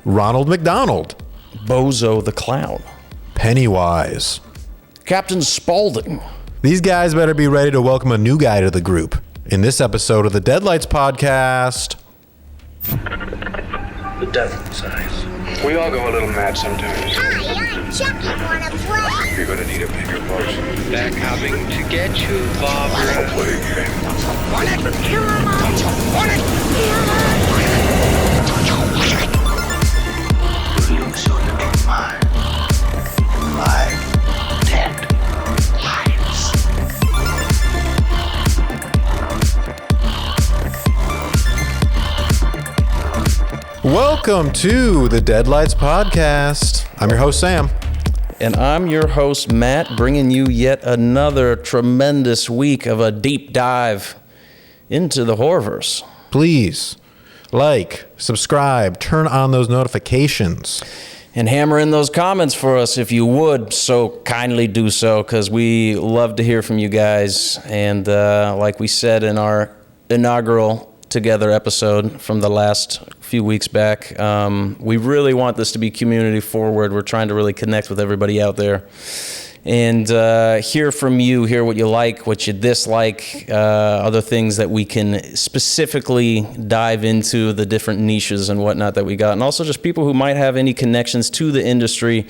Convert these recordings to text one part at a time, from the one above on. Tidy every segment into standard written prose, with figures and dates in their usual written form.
Ronald McDonald, Bozo the Clown, Pennywise, Captain Spaulding. These guys better be ready to welcome a new guy to the group in this episode of the Deadlights Podcast. The devil's eyes. We all go a little mad sometimes. Hi, I'm Chucky. Wanna play? You're gonna need a bigger potion. They're coming to get you, Barbara. I'll play a game. Wanna kill him all? Wanna kill him? You so you can find live, dead lions. Welcome to the Deadlights Podcast. I'm your host, Sam. And I'm your host, Matt, bringing you yet another tremendous week of a deep dive into the horrorverse. Please like, subscribe, turn on those notifications. And hammer in those comments for us if you would so kindly do so, because we love to hear from you guys. And like we said in our inaugural Together episode from the last few weeks back, we really want this to be community forward. We're trying to really connect with everybody out there and hear from you, hear what you like, what you dislike, other things that we can specifically dive into, the different niches and whatnot that we got, and also just people who might have any connections to the industry.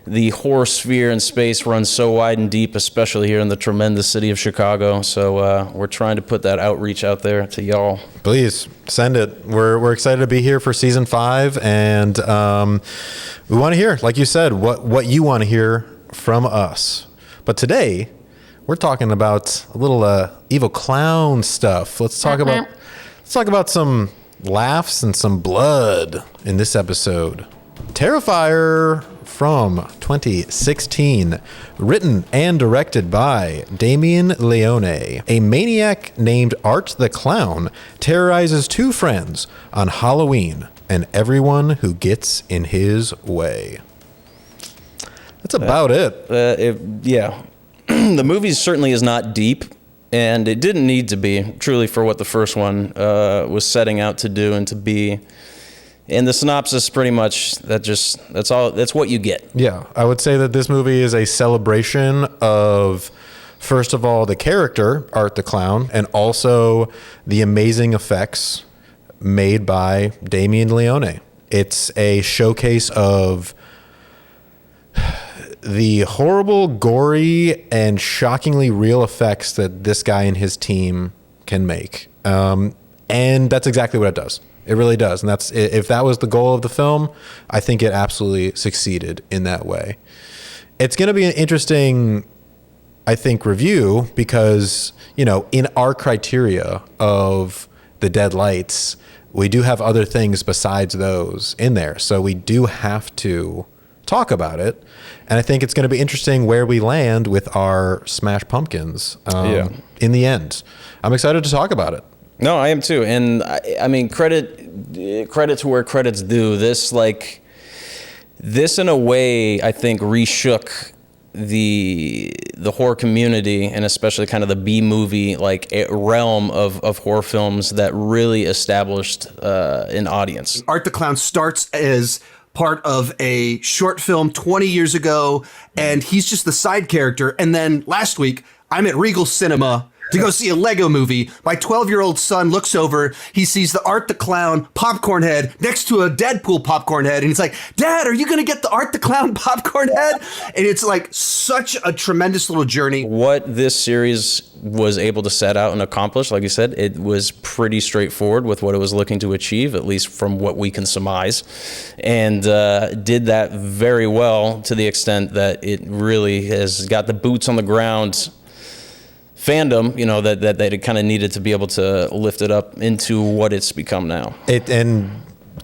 The horror sphere and space runs so wide and deep, especially here in the tremendous city of Chicago. So we're trying to put that outreach out there to y'all. Please send it. We're excited to be here for season 5, and we want to hear, like you said, what you want to hear from us. But today we're talking about a little evil clown stuff. Let's talk about some laughs and some blood in this episode. Terrifier from 2016, written and directed by Damien Leone. A maniac named Art the Clown terrorizes two friends on Halloween and everyone who gets in his way. That's about it. Yeah. The movie certainly is not deep, and it didn't need to be, truly, for what the first one was setting out to do and to be. And the synopsis, pretty much, that's what you get. Yeah, I would say that this movie is a celebration of, first of all, the character, Art the Clown, and also the amazing effects made by Damien Leone. It's a showcase of the horrible, gory, and shockingly real effects that this guy and his team can make. And that's exactly what it does. It really does. And if that was the goal of the film, I think it absolutely succeeded in that way. It's going to be an interesting, I think, review because, in our criteria of the Deadlights, we do have other things besides those in there. So we do have to talk about it. And I think it's going to be interesting where we land with our Smash Pumpkins in the end. I'm excited to talk about it. No, I am too, and I mean credit to where credit's due. This in a way, I think, reshook the horror community, and especially kind of the B movie realm of horror films that really established an audience. Art the Clown starts as part of a short film 20 years ago, and he's just the side character. And then last week, I'm at Regal Cinema to go see a Lego movie. My 12-year-old son looks over. He sees the Art the Clown popcorn head next to a Deadpool popcorn head. And he's like, Dad, are you going to get the Art the Clown popcorn head? And it's like such a tremendous little journey. What this series was able to set out and accomplish, like you said, it was pretty straightforward with what it was looking to achieve, at least from what we can surmise. And did that very well to the extent that it really has got the boots on the ground fandom, that they kind of needed to be able to lift it up into what it's become now. And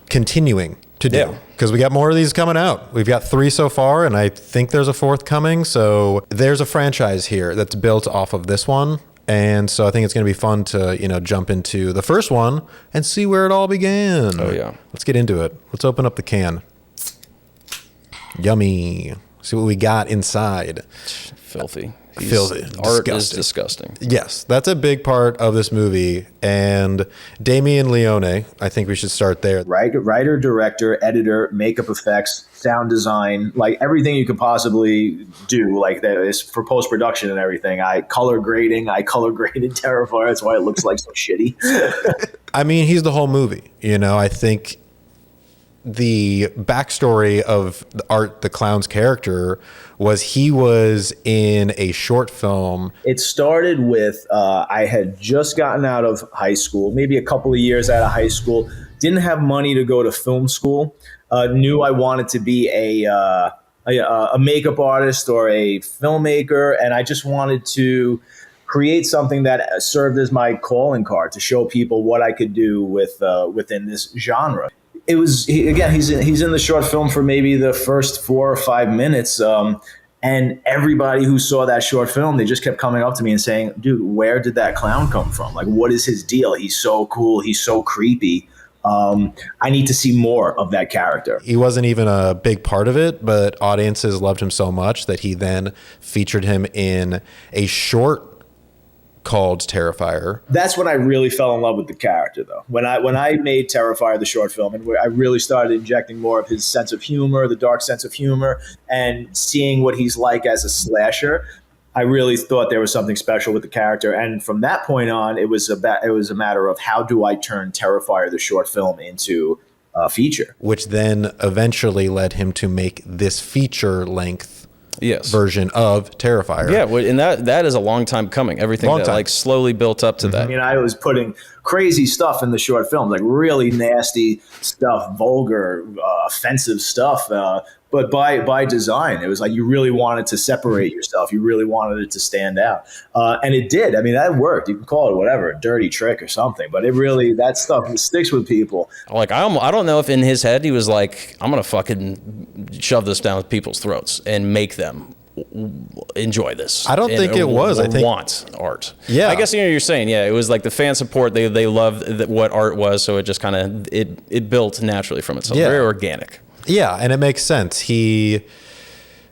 continuing to do, because we got more of these coming out. We've got 3 so far, and I think there's a 4th coming. So there's a franchise here that's built off of this one. And so I think it's going to be fun to, jump into the first one and see where it all began. Oh, yeah. Let's get into it. Let's open up the can. Yummy. See what we got inside. Filthy. filthy. Art is disgusting. Yes, that's a big part of this movie. And Damien Leone, I think we should start there. Writer, director, editor, makeup effects, sound design, like everything you could possibly do, like that is for post-production and everything. I color graded Terrifier. That's why it looks like so shitty. I mean, he's the whole movie. You know, I think the backstory of Art the Clown's character was he was in a short film. It started with I had just gotten out of high school, maybe a couple of years out of high school, didn't have money to go to film school, knew I wanted to be a makeup artist or a filmmaker, and I just wanted to create something that served as my calling card to show people what I could do within this genre. It was he's in the short film for maybe the first 4 or 5 minutes, and everybody who saw that short film, they just kept coming up to me and saying, "Dude, where did that clown come from? Like, what is his deal? He's so cool. He's so creepy. I need to see more of that character." He wasn't even a big part of it, but audiences loved him so much that he then featured him in a short called Terrifier. That's when I really fell in love with the character, though. When I made Terrifier, the short film, and I really started injecting more of his sense of humor, the dark sense of humor, and seeing what he's like as a slasher, I really thought there was something special with the character. And from that point on, it was a matter of how do I turn Terrifier, the short film, into a feature. Which then eventually led him to make this feature-length version of Terrifier. Yeah, and that is a long time coming. Everything like slowly built up to that. I mean, I was putting crazy stuff in the short films, like really nasty stuff, vulgar, offensive stuff. But by design, it was like you really wanted to separate yourself. You really wanted it to stand out. And it did. I mean, that worked. You can call it whatever, a dirty trick or something. But that stuff sticks with people. Like, I don't know if in his head he was like, I'm going to fucking shove this down people's throats and make them enjoy this. I don't think it was. I think want art. Yeah, I guess you're saying, yeah, it was like the fan support. They loved what art was, so it just kind of it built naturally from itself. Very organic. Yeah, and it makes sense. He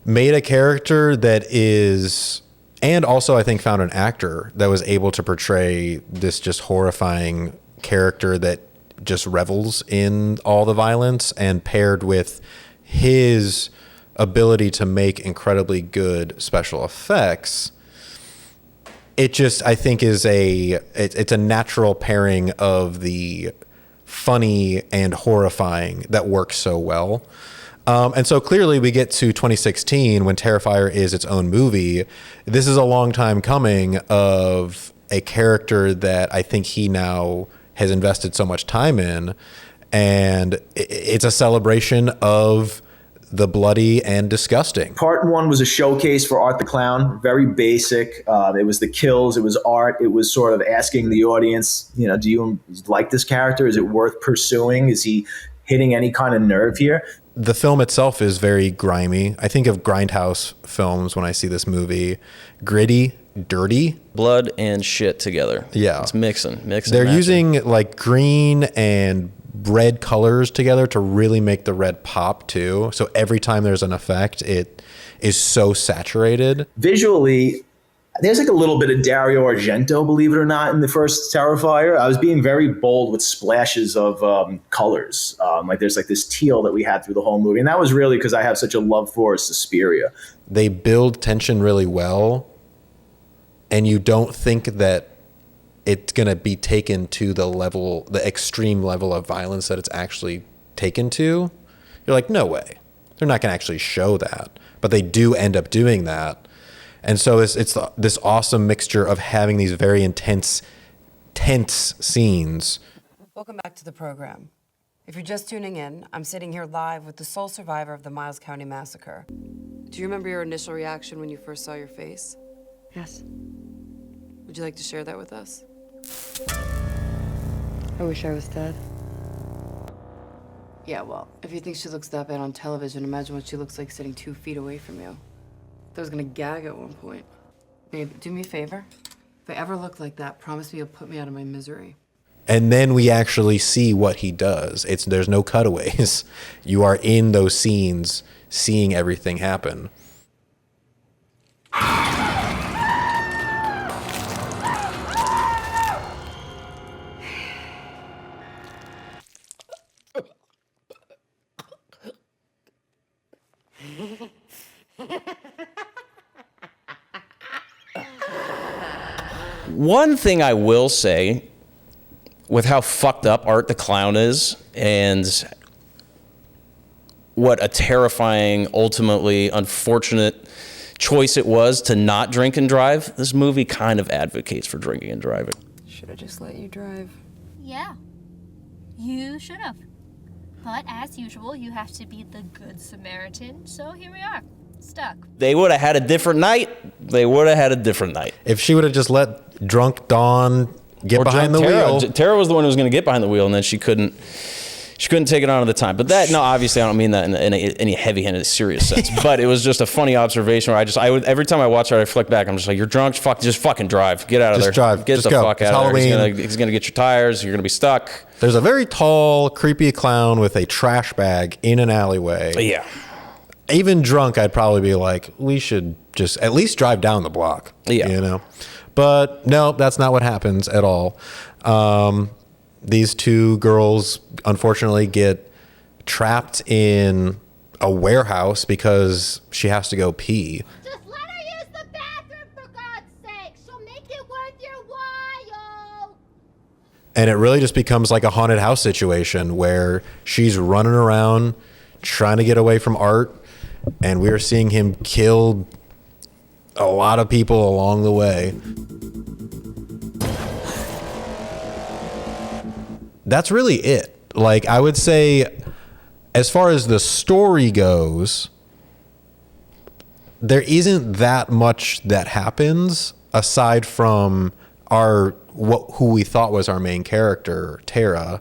made a character that is, and also I think found an actor that was able to portray this just horrifying character that just revels in all the violence, and paired with his ability to make incredibly good special effects. It just, I think, is it's a natural pairing of the funny and horrifying that works so well. And so clearly we get to 2016 when Terrifier is its own movie. This is a long time coming of a character that I think he now has invested so much time in. And it's a celebration of the bloody and disgusting. Part 1 was a showcase for Art the Clown, very basic. It was the kills, it was art, it was sort of asking the audience, do you like this character? Is it worth pursuing? Is he hitting any kind of nerve here? The film itself is very grimy. I think of Grindhouse films when I see this movie. Gritty, dirty. Blood and shit together. Yeah. It's mixing. They're using like green and red colors together to really make the red pop too. So every time there's an effect, it is so saturated. Visually, there's like a little bit of Dario Argento, believe it or not, in the first Terrifier. I was being very bold with splashes of colors. Like there's like this teal that we had through the whole movie. And that was really because I have such a love for Suspiria. They build tension really well. And you don't think that it's going to be taken to the extreme level of violence that it's actually taken to. You're like, no way. They're not going to actually show that. But they do end up doing that. And so it's this awesome mixture of having these very tense scenes. Welcome back to the program. If you're just tuning in, I'm sitting here live with the sole survivor of the Miles County Massacre. Do you remember your initial reaction when you first saw your face? Yes. Would you like to share that with us? I wish I was dead. Yeah, well, if you think she looks that bad on television, imagine what she looks like sitting 2 feet away from you. I was gonna gag at one point. Babe, do me a favor. If I ever look like that, promise me you'll put me out of my misery. And then we actually see what he does. There's no cutaways. You are in those scenes, seeing everything happen. One thing I will say, with how fucked up Art the Clown is, and what a terrifying, ultimately unfortunate choice it was to not drink and drive, this movie kind of advocates for drinking and driving. Should have just let you drive. Yeah, you should have. But as usual, you have to be the good Samaritan, so here we are, stuck. They would have had a different night. If she would have just let drunk Dawn get behind the wheel. Tara was the one who was going to get behind the wheel, and then she couldn't take it on at the time. But that, no, obviously I don't mean that in any heavy-handed, serious sense. But it was just a funny observation where I would every time I watch it, I flick back. I'm just like, you're drunk. Just fucking drive. Get out of there. Just drive. Get Just the go. fuck It's out of there. Halloween. He's gonna get your tires. You're gonna be stuck. There's a very tall, creepy clown with a trash bag in an alleyway. Yeah. Even drunk, I'd probably be like, we should just at least drive down the block. Yeah. You know? But no, that's not what happens at all. These two girls, unfortunately, get trapped in a warehouse because she has to go pee. Just let her use the bathroom, for God's sake. She'll make it worth your while. And it really just becomes like a haunted house situation where she's running around trying to get away from Art, and we're seeing him kill a lot of people along the way. That's really it. Like, I would say, as far as the story goes, there isn't that much that happens aside from who we thought was our main character, Tara,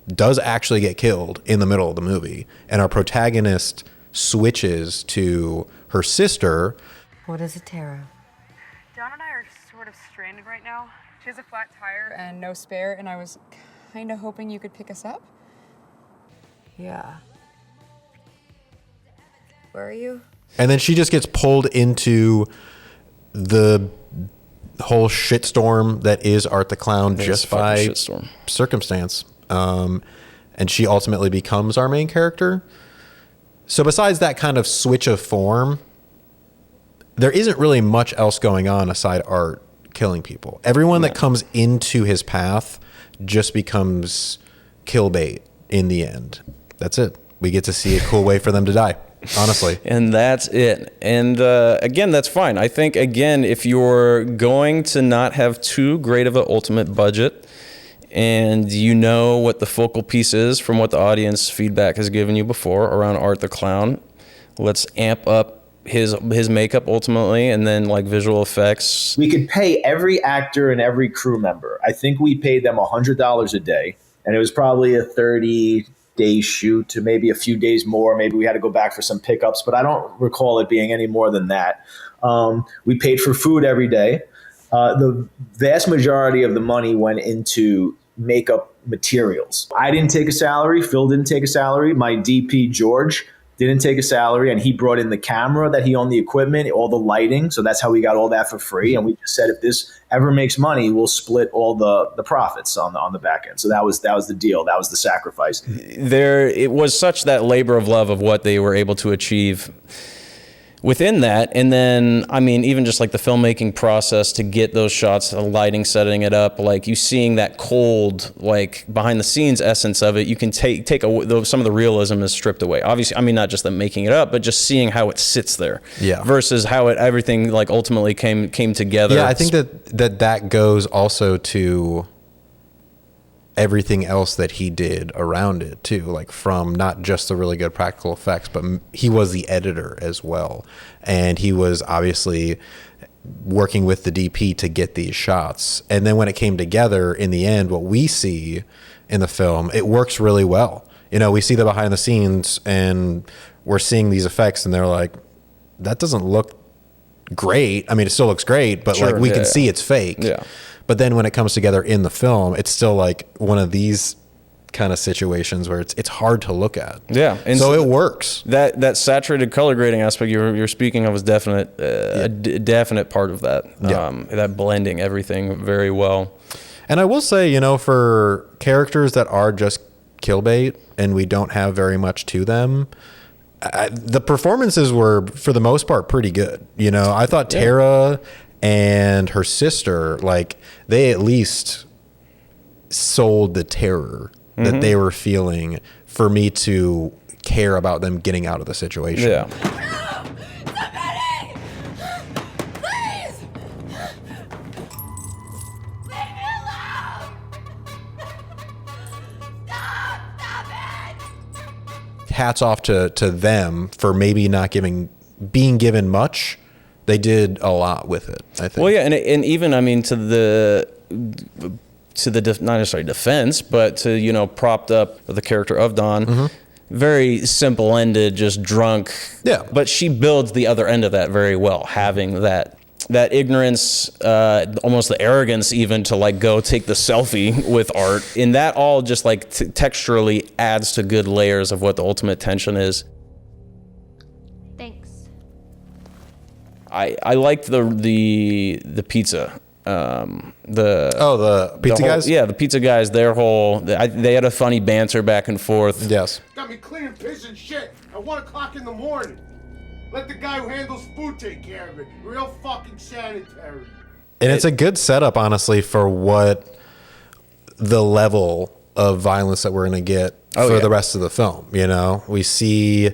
does actually get killed in the middle of the movie, and our protagonist switches to her sister. What is it, Tara? Dawn and I are sort of stranded right now. She has a flat tire and no spare, and I was kind of hoping you could pick us up. Yeah. Where are you? And then she just gets pulled into the whole shitstorm that is Art the Clown just by circumstance. And she ultimately becomes our main character. So besides that kind of switch of form, there isn't really much else going on aside Art killing people. Everyone that comes into his path just becomes kill bait in the end. That's it. We get to see a cool way for them to die, honestly. And that's it. And again, that's fine. I think, again, if you're going to not have too great of an ultimate budget, and you know what the focal piece is from what the audience feedback has given you before around Art the Clown, let's amp up his makeup ultimately, and then like visual effects. We could pay every actor and every crew member. I think we paid them $100 a day, and it was probably a 30-day shoot, to maybe a few days more. Maybe we had to go back for some pickups, but I don't recall it being any more than that. We paid for food every day. The vast majority of the money went into makeup materials. I didn't take a salary. Phil didn't take a salary. My DP, George, didn't take a salary, and he brought in the camera that he owned, the equipment, all the lighting. So that's how we got all that for free. And we just said, if this ever makes money, we'll split all the profits on the back end. So that was the deal. That was the sacrifice. It was such that labor of love of what they were able to achieve within that. And then, I mean, even just like the filmmaking process to get those shots, the lighting, setting it up, like you seeing that cold, like behind the scenes essence of it, you can take some of the realism is stripped away. Obviously, I mean, not just them making it up, but just seeing how it sits there. Yeah. Versus how everything like ultimately came together. Yeah, I think that goes also to everything else that he did around it too, like from not just the really good practical effects, but he was the editor as well, and he was obviously working with the DP to get these shots. And then when it came together in the end, what we see in the film, it works really well. You know, we see the behind the scenes and we're seeing these effects, and they're like, that doesn't look great. I mean, it still looks great, but Sure, like we can see it's fake. Yeah. But then when it comes together in the film, it's still like one of these kind of situations where it's hard to look at. Yeah. And so it works. That saturated color grading aspect you're speaking of is definite, a definite part of that. Yeah. That blending everything very well. And I will say, you know, for characters that are just kill bait and we don't have very much to them, the performances were, for the most part, pretty good. You know, I thought Tara and her sister, like, they at least sold the terror that they were feeling for me to care about them getting out of the situation. Yeah. Somebody! Please! Leave me alone! Stop it! Hats off to them for maybe not being given much. They did a lot with it, I think. Well, yeah, and even, I mean, to the not necessarily defense, but to, you know, propped up the character of Dawn. Very simple ended, just drunk. Yeah. But she builds the other end of that very well, having that ignorance, almost the arrogance even, to like go take the selfie with Art. And that all just like texturally adds to good layers of what the ultimate tension is. Thanks. I liked the pizza. The pizza guys? Yeah, the pizza guys, they had a funny banter back and forth. Yes. Got me cleaning piss and shit at 1 o'clock in the morning. Let the guy who handles food take care of it. Real fucking sanitary. And it's a good setup, honestly, for what the level of violence that we're going to get for the rest of the film. You know, we see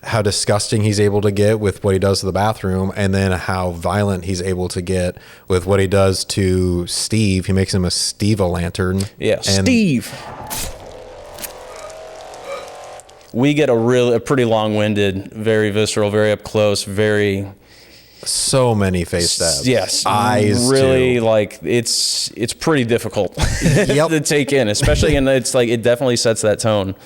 how disgusting he's able to get with what he does to the bathroom, and then how violent he's able to get with what he does to Steve. He makes him a Steve-a-lantern. Yeah, Steve. We get a pretty long-winded, very visceral, very up close, very... So many face stabs. Yes. Eyes, really, too. like, it's pretty difficult to take in, especially, and it's like, it definitely sets that tone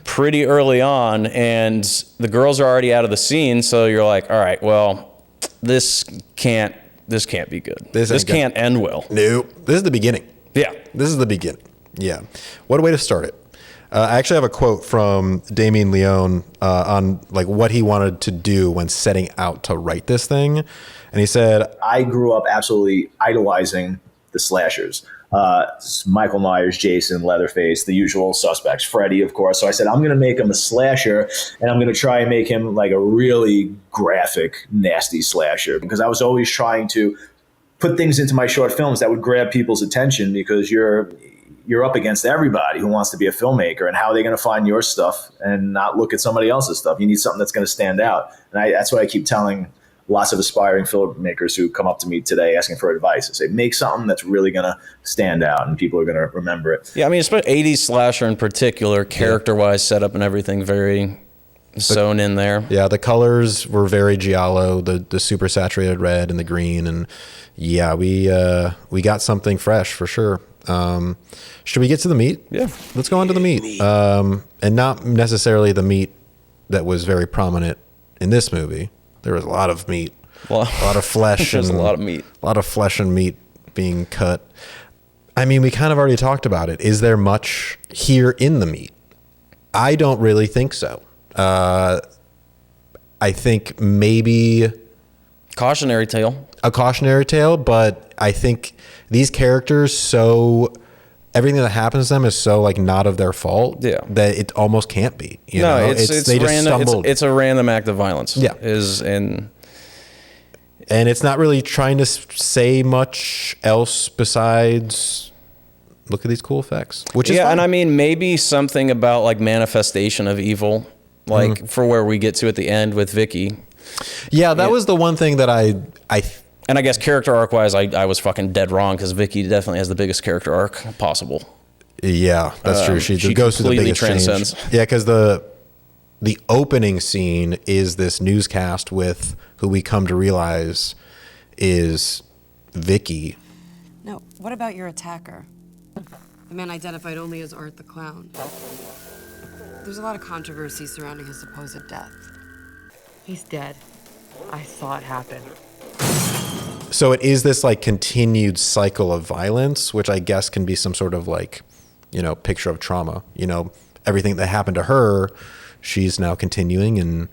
pretty early on, and the girls are already out of the scene, so you're like, all right, well, this can't be good. This can't end well. No, this is the beginning. Yeah. This is the beginning. Yeah. What a way to start it. I actually have a quote from Damien Leone on like what he wanted to do when setting out to write this thing. And he said, I grew up absolutely idolizing the slashers. Michael Myers, Jason, Leatherface, the usual suspects, Freddy, of course. So I said, I'm going to make him a slasher, and I'm going to try and make him like a really graphic, nasty slasher, because I was always trying to put things into my short films that would grab people's attention, because you're up against everybody who wants to be a filmmaker, and how are they going to find your stuff and not look at somebody else's stuff? You need something that's going to stand out. And that's what I keep telling lots of aspiring filmmakers who come up to me today asking for advice. I say, make something that's really going to stand out and people are going to remember it. Yeah, I mean, especially 80s slasher in particular, character-wise, setup and everything very sewn in there. Yeah, the colors were very giallo, the super saturated red and the green, and yeah, we got something fresh for sure. Should we get to the meat? Yeah. Let's go on to the meat. And not necessarily the meat that was very prominent in this movie. There was a lot of meat, a lot of flesh. There's a lot of meat. A lot of flesh and meat being cut. I mean, we kind of already talked about it. Is there much here in the meat? I don't really think so. I think maybe... a cautionary tale, but I think these characters, everything that happens to them is so like not of their fault that it almost can't be. You know? It's they random, just stumbled. it's a random act of violence. Yeah. And it's not really trying to say much else besides look at these cool effects, which is fun. And I mean, maybe something about like manifestation of evil, like for where we get to at the end with Vicky. Yeah, that was the one thing that and I guess character arc wise, I was fucking dead wrong, because Vicky definitely has the biggest character arc possible. Yeah, that's true. She goes through the biggest transcends. change. Yeah, because the opening scene is this newscast with who we come to realize is Vicky. No, what about your attacker? The man identified only as Art the Clown. There's a lot of controversy surrounding his supposed death. He's dead. I saw it happen. So it is this like continued cycle of violence, which I guess can be some sort of like, picture of trauma. Everything that happened to her, she's now continuing, and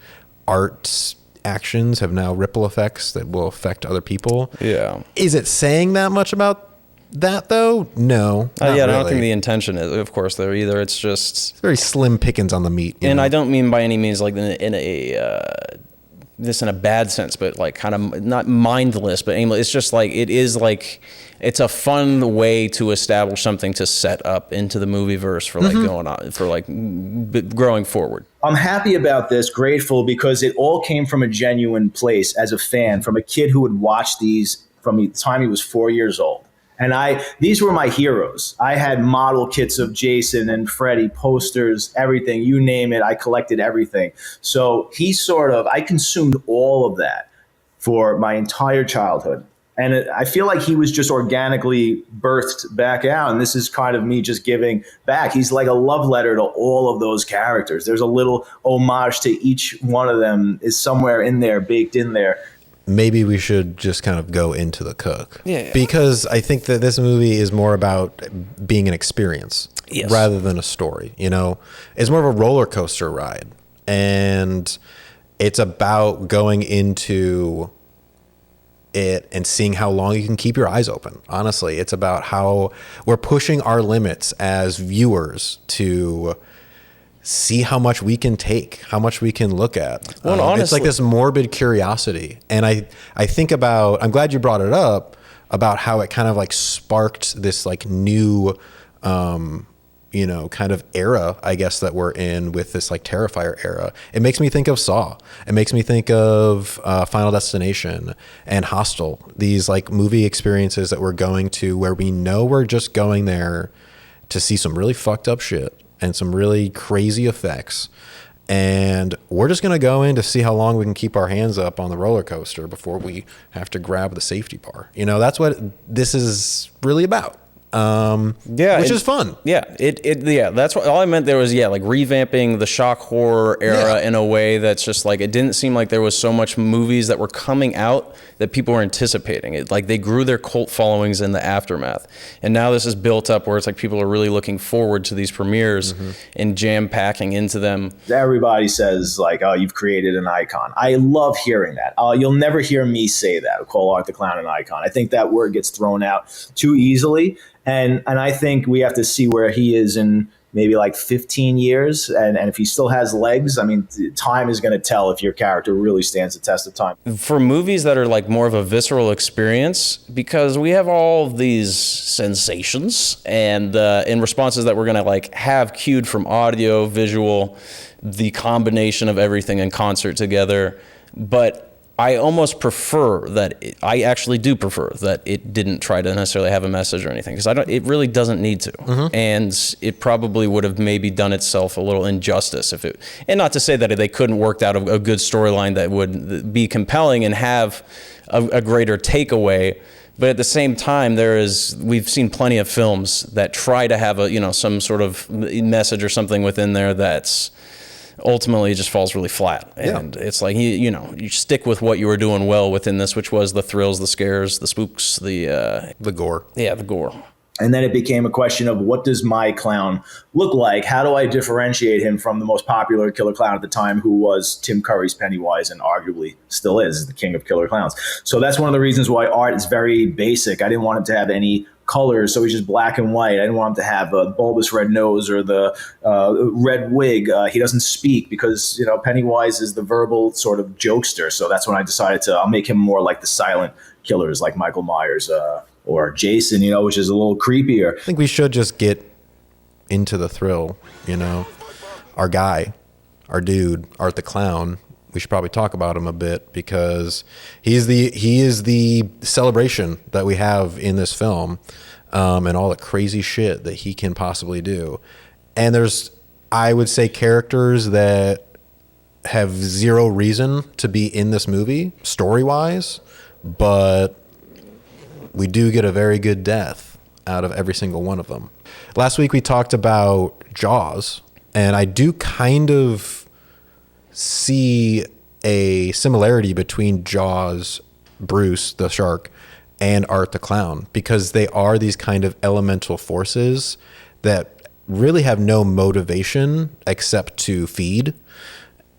Art's actions have now ripple effects that will affect other people. Yeah. Is it saying that much about that though? No. Yeah, I don't really. think the intention is, of course, there either. It's just It's very slim pickings on the meat. And I don't mean by any means like in a bad sense, but like kind of not mindless, but aimless. It's just like it is like it's a fun way to establish something to set up into the movie verse for like going on for like growing forward. I'm happy about this, grateful, because it all came from a genuine place as a fan, from a kid who would watch these from the time he was 4 years old. And these were my heroes. I had model kits of Jason and Freddy, posters, everything, you name it. I collected everything. So I consumed all of that for my entire childhood. And I feel like he was just organically birthed back out. And this is kind of me just giving back. He's like a love letter to all of those characters. There's a little homage to each one of them is somewhere in there, baked in there. Maybe we should just kind of go into the cook. Yeah. Because I think that this movie is more about being an experience rather than a story. You know, it's more of a roller coaster ride. And it's about going into it and seeing how long you can keep your eyes open. Honestly, it's about how we're pushing our limits as viewers to see how much we can take, how much we can look at. Well, honestly, it's like this morbid curiosity. And I think about, I'm glad you brought it up, about how it kind of like sparked this like new, kind of era, I guess, that we're in with this like Terrifier era. It makes me think of Saw. It makes me think of Final Destination and Hostel. These like movie experiences that we're going to where we know we're just going there to see some really fucked up shit and some really crazy effects. And we're just going to go in to see how long we can keep our hands up on the roller coaster before we have to grab the safety bar. You know, that's what this is really about. Which is fun. Yeah, that's what all I meant there was, like revamping the shock horror era in a way that's just like, it didn't seem like there was so much movies that were coming out that people were anticipating. It like they grew their cult followings in the aftermath. And now this is built up where it's like people are really looking forward to these premieres and jam packing into them. Everybody says like, oh, you've created an icon. I love hearing that. You'll never hear me say that, call Art the Clown an icon. I think that word gets thrown out too easily. And I think we have to see where he is in maybe like 15 years. And if he still has legs, I mean, time is going to tell if your character really stands the test of time. For movies that are like more of a visceral experience, because we have all these sensations and in responses that we're going to like have cued from audio, visual, the combination of everything in concert together. But I almost prefer that I actually do prefer that it didn't try to necessarily have a message or anything, because it really doesn't need to. And it probably would have maybe done itself a little injustice and not to say that they couldn't work out a good storyline that would be compelling and have a greater takeaway. But at the same time, we've seen plenty of films that try to have some sort of message or something within there that's ultimately just falls really flat. And it's like, you stick with what you were doing well within this, which was the thrills, the scares, the spooks, the gore. Yeah, the gore. And then it became a question of, what does my clown look like? How do I differentiate him from the most popular killer clown at the time, who was Tim Curry's Pennywise and arguably still is the king of killer clowns? So that's one of the reasons why Art is very basic. I didn't want him to have any colors, so he's just black and white. I didn't want him to have a bulbous red nose or the red wig. He doesn't speak because, Pennywise is the verbal sort of jokester. So that's when I decided I'll make him more like the silent killers, like Michael Myers or Jason, which is a little creepier. I think we should just get into the thrill, Our guy, our dude, Art the Clown. We should probably talk about him a bit, because he is the celebration that we have in this film, and all the crazy shit that he can possibly do. And there's, I would say, characters that have zero reason to be in this movie story-wise, but we do get a very good death out of every single one of them. Last week we talked about Jaws, and I do kind of see a similarity between Jaws, Bruce the shark, and Art the Clown, because they are these kind of elemental forces that really have no motivation except to feed.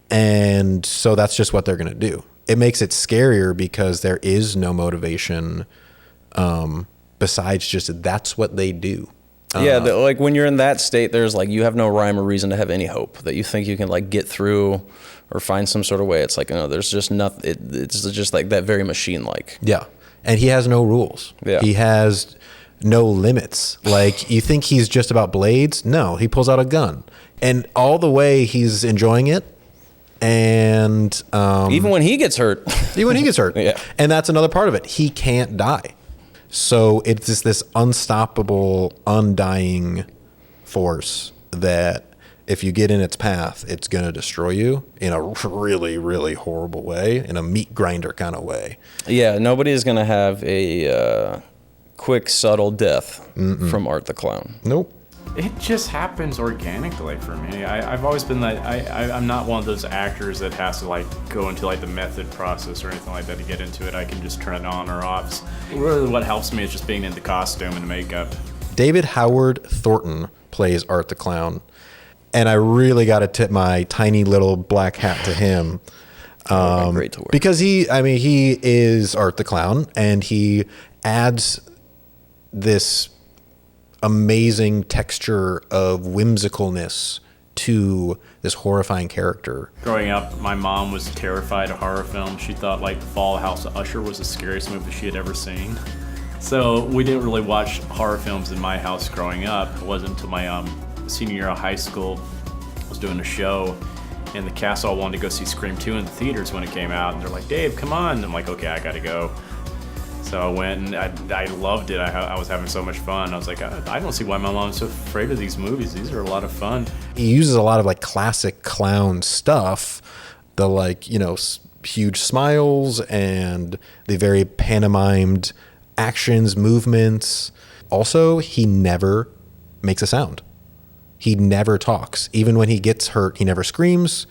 And so that's just what they're going to do. It makes it scarier because there is no motivation besides just that's what they do. Yeah, like when you're in that state, there's like you have no rhyme or reason to have any hope that you think you can like get through or find some sort of way. It's like, no, there's just nothing. It's just like that very machine-like. Yeah, and he has no rules. Yeah. He has no limits. Like, you think he's just about blades? No, he pulls out a gun. And all the way he's enjoying it. And even when he gets hurt. Even when he gets hurt. Yeah. And that's another part of it. He can't die. So it's just this unstoppable, undying force that if you get in its path, it's going to destroy you in a really, really horrible way, in a meat grinder kind of way. Yeah, nobody is going to have a quick, subtle death from Art the Clown. Nope. It just happens organically for me. I've always been like, I'm not one of those actors that has to like go into like the method process or anything like that to get into it. I can just turn it on or off. Really what helps me is just being in the costume and makeup. David Howard Thornton plays Art the Clown. And I really got to tip my tiny little black hat to him. Great to work. Because he is Art the Clown, and he adds this amazing texture of whimsicalness to this horrifying character. Growing up, my mom was terrified of horror films. She thought like Fall House of Usher was the scariest movie she had ever seen. So we didn't really watch horror films in my house growing up. It wasn't until my senior year of high school, I was doing a show, and the cast all wanted to go see Scream 2 in the theaters when it came out. And they're like, Dave, come on. And I'm like, okay, I gotta go. So I went, and I loved it. I was having so much fun. I was like, I don't see why my mom's so afraid of these movies. These are a lot of fun. He uses a lot of like classic clown stuff, the like, you know, huge smiles and the very pantomimed actions, movements. Also, he never makes a sound. He never talks. Even when he gets hurt, he never screams.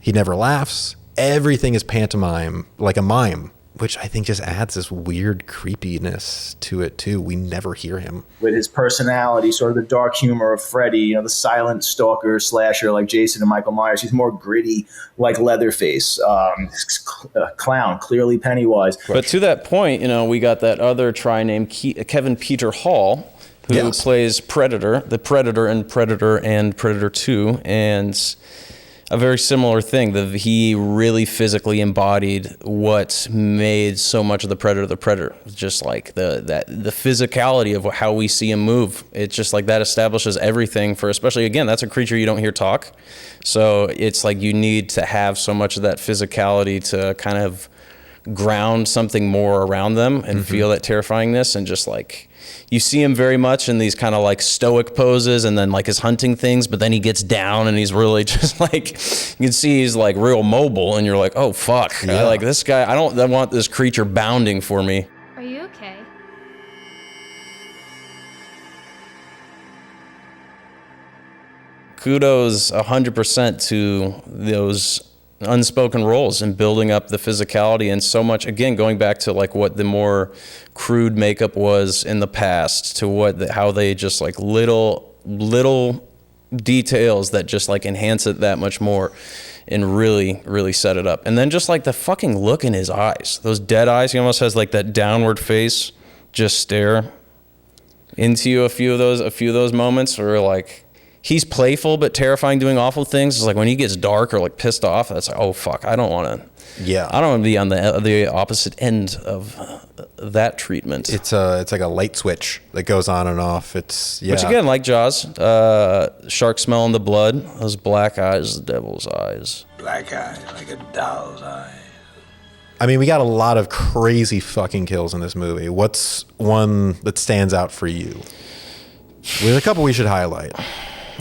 He never laughs. Everything is pantomime, like a mime, which I think just adds this weird creepiness to it too. We never hear him. With his personality, sort of the dark humor of Freddy, you know, the silent stalker slasher like Jason and Michael Myers. He's more gritty like Leatherface. Clown, clearly Pennywise. But to that point, you know, we got that other try named Kevin Peter Hall, who plays Predator, the Predator in Predator and Predator 2, and a very similar thing. He really physically embodied what made so much of the Predator, just like the physicality of how we see him move. It's just like that establishes everything for, especially again, that's a creature you don't hear talk. So it's like you need to have so much of that physicality to kind of ground something more around them and feel that terrifyingness, and just like you see him very much in these kind of like stoic poses and then like his hunting things, but then he gets down and he's really just like, you can see he's like real mobile, and you're like, oh fuck, I like this guy. I don't want this creature bounding for me. Are you okay? Kudos 100% to those unspoken roles and building up the physicality, and so much, again, going back to like what the more crude makeup was in the past to how they just like little details that just like enhance it that much more and really, really set it up. And then just like the fucking look in his eyes, those dead eyes, he almost has like that downward face, just stare into you. A few of those moments where like, he's playful but terrifying, doing awful things. It's like when he gets dark or like pissed off, that's like, oh fuck, I don't want to be on the opposite end of that treatment. It's like a light switch that goes on and off. Which again, like Jaws, shark smelling the blood, those black eyes, the devil's eyes. Black eyes like a doll's eye. I mean, we got a lot of crazy fucking kills in this movie. What's one that stands out for you? There's a couple we should highlight.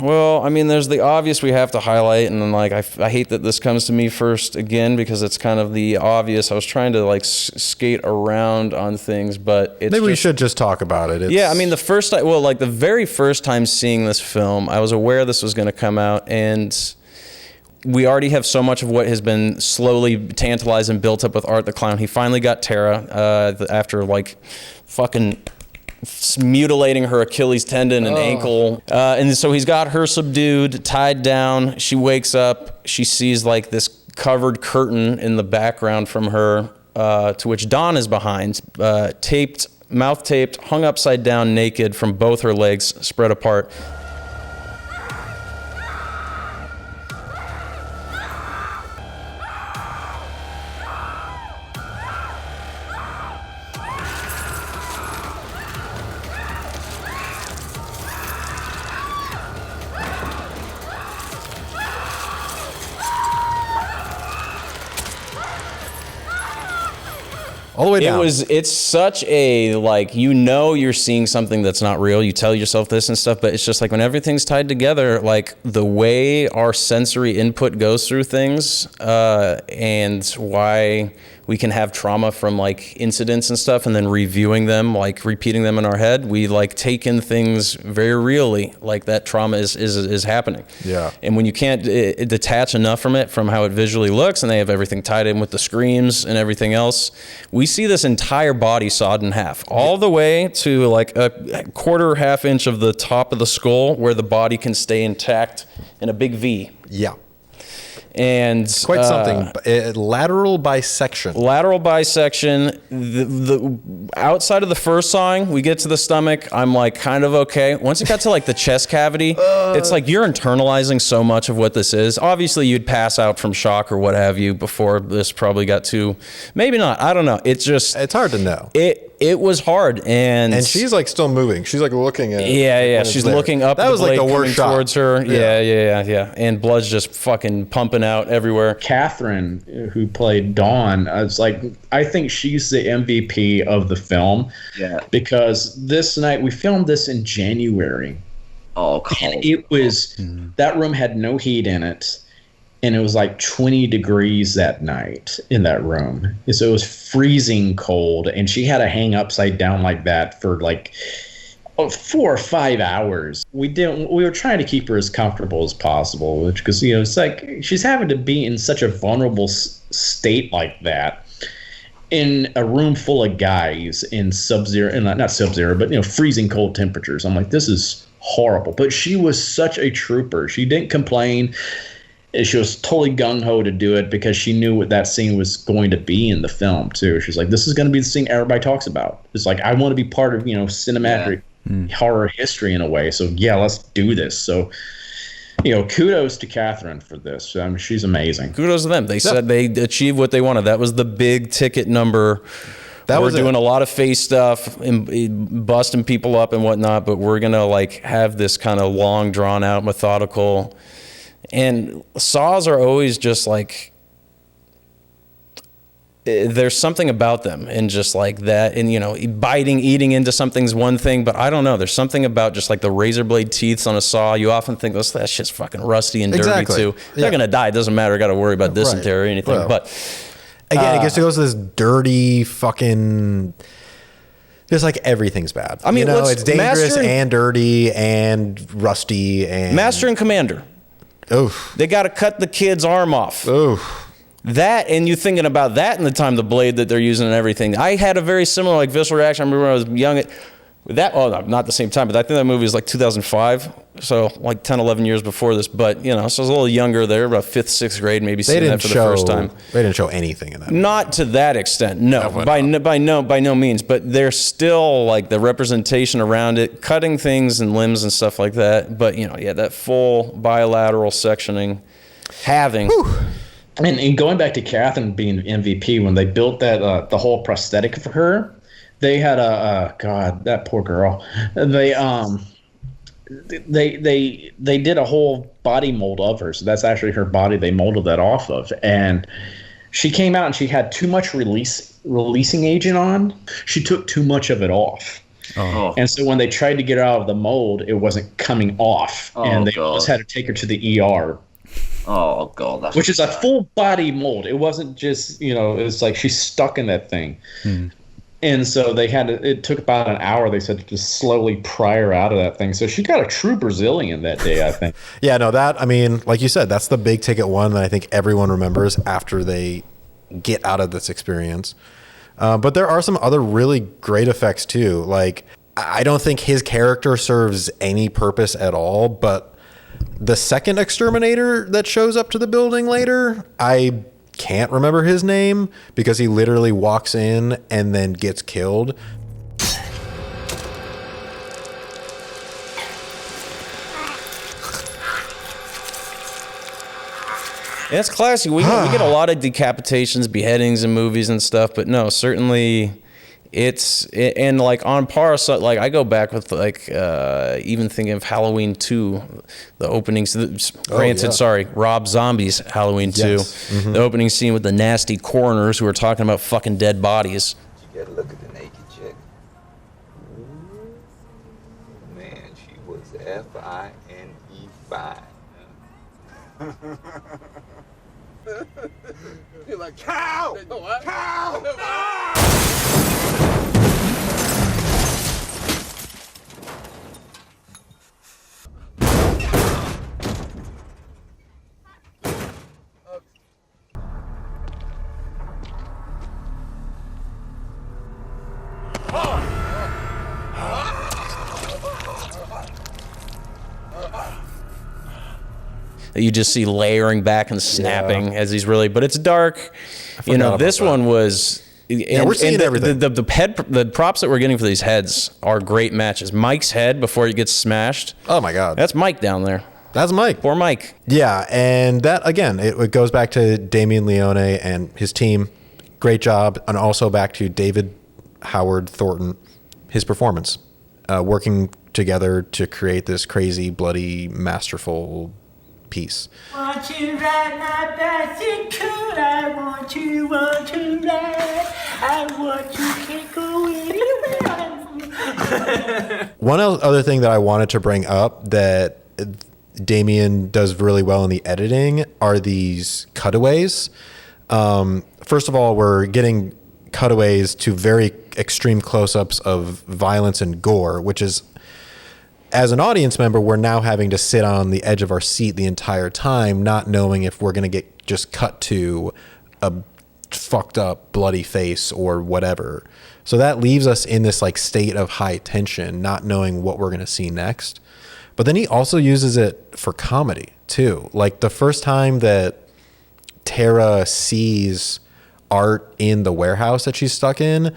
Well, I mean, there's the obvious we have to highlight, and then like I hate that this comes to me first again because it's kind of the obvious. I was trying to like skate around on things, but it's maybe we should just talk about it. Yeah, I mean, the very first time seeing this film, I was aware this was going to come out, and we already have so much of what has been slowly tantalized and built up with Art the Clown. He finally got Tara after like fucking mutilating her Achilles tendon and ankle. And so he's got her subdued, tied down. She wakes up. She sees like this covered curtain in the background from her, to which Dawn is behind, taped mouth taped, hung upside down naked from both her legs spread apart. All the way down. It's such a, like, you know you're seeing something that's not real. You tell yourself this and stuff, but it's just like when everything's tied together, like the way our sensory input goes through things, and why we can have trauma from like incidents and stuff, and then reviewing them, like repeating them in our head, we like take in things very really, like that trauma is happening. Yeah. And when you can't detach enough from it, from how it visually looks, and they have everything tied in with the screams and everything else, we see this entire body sawed in half, all the way to like a quarter, half inch of the top of the skull where the body can stay intact in a big V. Yeah. And quite something. Lateral bisection. Lateral bisection. The outside of the first sawing, we get to the stomach. I'm like kind of okay. Once it got to like the chest cavity, it's like you're internalizing so much of what this is. Obviously, you'd pass out from shock or what have you before this probably got too. Maybe not. I don't know. It's hard to know. It was hard, and she's like still moving. She's like looking at. Yeah. She's looking up. That was like the worst shot towards her. Yeah. And blood's just fucking pumping out everywhere. Catherine, who played Dawn, I think she's the MVP of the film. Yeah. Because this night we filmed this in January. Oh, cold. It was that room had no heat in it. And it was like 20 degrees that night in that room. So it was freezing cold. And she had to hang upside down like that for like 4 or 5 hours. We were trying to keep her as comfortable as possible, because, it's like she's having to be in such a vulnerable state like that in a room full of guys in sub-zero, and not sub-zero, but, freezing cold temperatures. I'm like, this is horrible. But she was such a trooper. She didn't complain. She was totally gung-ho to do it because she knew what that scene was going to be in the film, too. She's like, this is going to be the scene everybody talks about. It's like, I want to be part of, cinematic horror history in a way. So, yeah, let's do this. So, kudos to Catherine for this. I mean, she's amazing. Kudos to them. They said they achieved what they wanted. That was the big ticket number. We're doing a lot of face stuff and busting people up and whatnot, but we're going to, have this kind of long, drawn-out, methodical... And saws are always just there's something about them, and just like that, and biting, eating into something's one thing, but I don't know. There's something about just like the razor blade teeth on a saw. You often think, that shit's fucking rusty and dirty too. They're gonna die. It doesn't matter. Got to worry about dysentery or anything. Well, but again, I guess it goes to this dirty fucking. Just like everything's bad. I mean, it's dangerous and dirty and rusty and. Master and Commander. Oof. They got to cut the kid's arm off. Oof. That, and you thinking about that in the time, the blade that they're using and everything. I had a very similar visceral reaction. I remember when I was young. Not the same time, but I think that movie was 2005. So 10, 11 years before this. But, so I was a little younger there, about 5th, 6th grade, maybe seeing that for the first time. They didn't show anything in that. Not to that extent, no. By no means. But there's still the representation around it, cutting things and limbs and stuff like that. But, that full bilateral sectioning, having... Whew. And going back to Catherine being MVP, when they built that the whole prosthetic for her, they had God, that poor girl. They did a whole body mold of her. So that's actually her body they molded that off of. And she came out and she had too much releasing agent on. She took too much of it off. Oh. And so when they tried to get her out of the mold, it wasn't coming off. And they just had to take her to the ER. Oh, God. Which is a full body mold. It wasn't just, it's like she's stuck in that thing. And so it took about an hour, they said, to just slowly pry her out of that thing. So she got a true Brazilian that day, I think. Yeah, no, like you said, that's the big ticket one that I think everyone remembers after they get out of this experience. But there are some other really great effects too. I don't think his character serves any purpose at all, but the second exterminator that shows up to the building later, I can't remember his name because he literally walks in and then gets killed. It's classic. We get a lot of decapitations, beheadings in movies and stuff, but no, certainly and like on par. So like I go back with like even thinking of Halloween 2, the openings. Rob Zombie's Halloween 2, the opening scene with the nasty coroners who are talking about fucking dead bodies. You gotta look at the naked chick. Man, she was F-I-N-E fine. You're like, cow! Cow! That you just see layering back and snapping as he's really, but it's dark. You know, this one was. We're seeing everything. The props that we're getting for these heads are great matches. Mike's head before he gets smashed. Oh my God, that's Mike down there. That's Mike. Poor Mike. Yeah, and that again, it goes back to Damien Leone and his team. Great job, and also back to David Howard Thornton, his performance, working together to create this crazy, bloody, masterful piece. Want you ride my bicycle? I want you ride. I want you can't go anywhere. One other thing that I wanted to bring up that Damien does really well in the editing are these cutaways. First of all, we're getting cutaways to very extreme close-ups of violence and gore, which is, as an audience member, we're now having to sit on the edge of our seat the entire time, not knowing if we're going to get just cut to a fucked up bloody face or whatever. So that leaves us in this like state of high tension, not knowing what we're going to see next. But then he also uses it for comedy too. Like the first time that Tara sees Art in the warehouse that she's stuck in,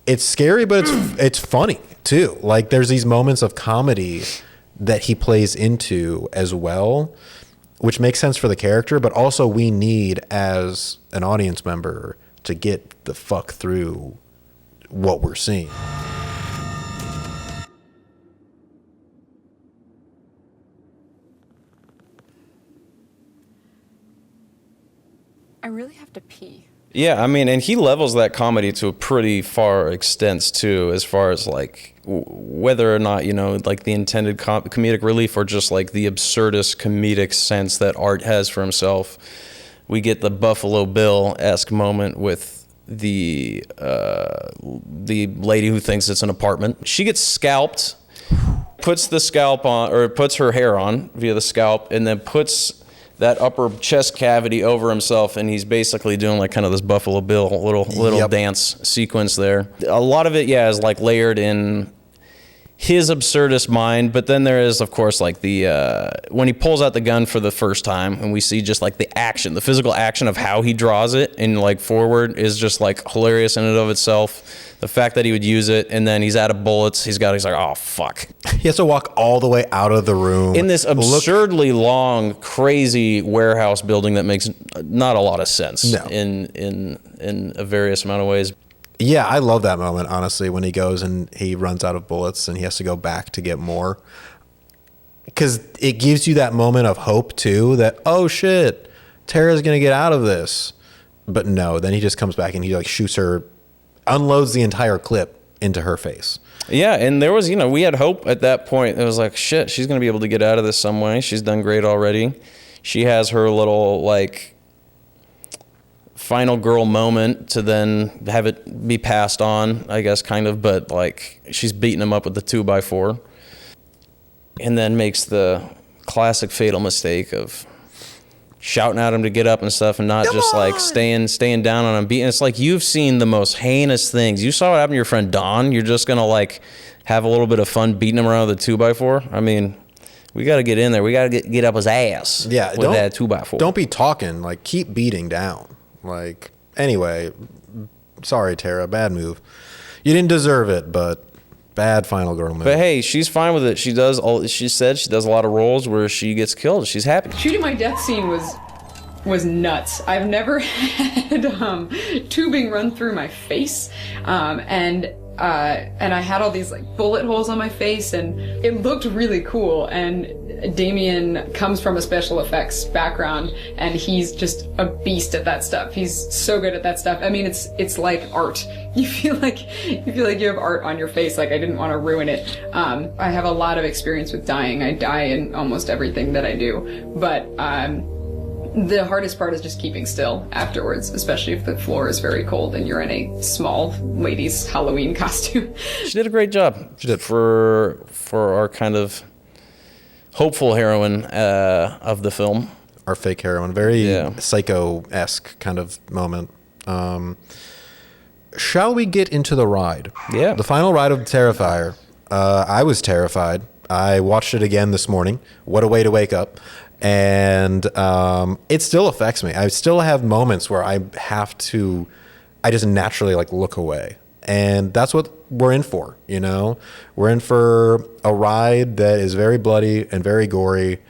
it's scary, but it's funny too. Like there's these moments of comedy that he plays into as well, which makes sense for the character, but also we need as an audience member to get the fuck through what we're seeing. I really have to pee. Yeah, I mean, and he levels that comedy to a pretty far extent too, as far as like whether or not, you know, like the intended comedic relief or just like the absurdist comedic sense that Art has for himself. We get the Buffalo Bill-esque moment with the lady who thinks it's an apartment. She gets scalped, puts the scalp on, or puts her hair on via the scalp, and then puts that upper chest cavity over himself, and he's basically doing like kind of this Buffalo Bill little dance sequence there. A lot of it, is like layered in his absurdist mind, but then there is, of course, like the when he pulls out the gun for the first time, and we see just like the action, the physical action of how he draws it and like forward is just like hilarious in and of itself. The fact that he would use it, and then he's out of bullets. He's like, oh fuck. He has to walk all the way out of the room in this absurdly long, crazy warehouse building that makes not a lot of sense in a various amount of ways. Yeah, I love that moment, honestly, when he goes and he runs out of bullets and he has to go back to get more. Because it gives you that moment of hope, too, that, oh, shit, Tara's going to get out of this. But no, then he just comes back and he like shoots her, unloads the entire clip into her face. Yeah, and there was, we had hope at that point. It was like, shit, she's going to be able to get out of this some way. She's done great already. She has her little, like, final girl moment to then have it be passed on, I guess, kind of, but like she's beating him up with the 2x4 and then makes the classic fatal mistake of shouting at him to get up and stuff and not just like staying down on him, beating. It's like you've seen the most heinous things. You saw what happened to your friend Don. You're just gonna like have a little bit of fun beating him around with a 2x4. I mean, we got to get in there. We got to get up his ass with that 2x4. Don't be talking, like keep beating down. Like, anyway, Sorry, Tara, bad move. You didn't deserve it, but bad final girl move. But hey, she's fine with it. She does she said she does a lot of roles where she gets killed. She's happy. Shooting my death scene was nuts. I've never had tubing run through my face, and I had all these like bullet holes on my face, and it looked really cool. And Damien comes from a special effects background, and he's just a beast at that stuff. He's so good at that stuff. I mean, it's like art. You feel like you have art on your face. Like, I didn't want to ruin it. I have a lot of experience with dying. I die in almost everything that I do, but the hardest part is just keeping still afterwards, especially if the floor is very cold and you're in a small lady's Halloween costume. She did a great job. She did for our kind of hopeful heroine of the film. Our fake heroine. Very psycho-esque kind of moment. Shall we get into the ride? Yeah. The final ride of Terrifier. I was terrified. I watched it again this morning. What a way to wake up. And it still affects me. I still have moments where I just naturally like look away. And that's what we're in for, you know? We're in for a ride that is very bloody and very gory,